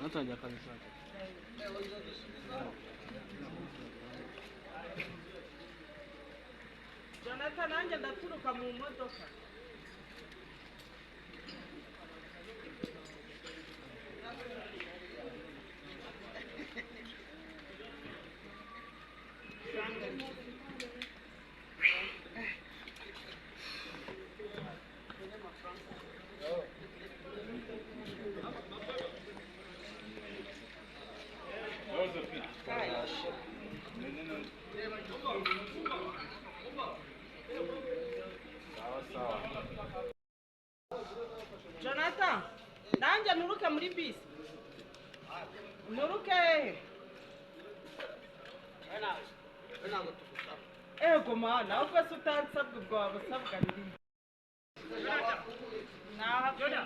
atajya akabishaka. Jonathan nanjye ndaturuka mu modoka. Jonathan, nanjye nturuke muri bisi. Nturuke hehe? Ego mana, ubwo se utansabwe ubwo waba usabwa ndi. Nahakugoye.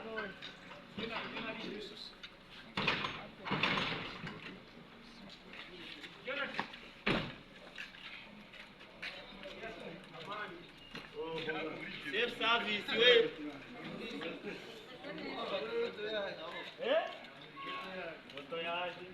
Safe service we. Moto yaje.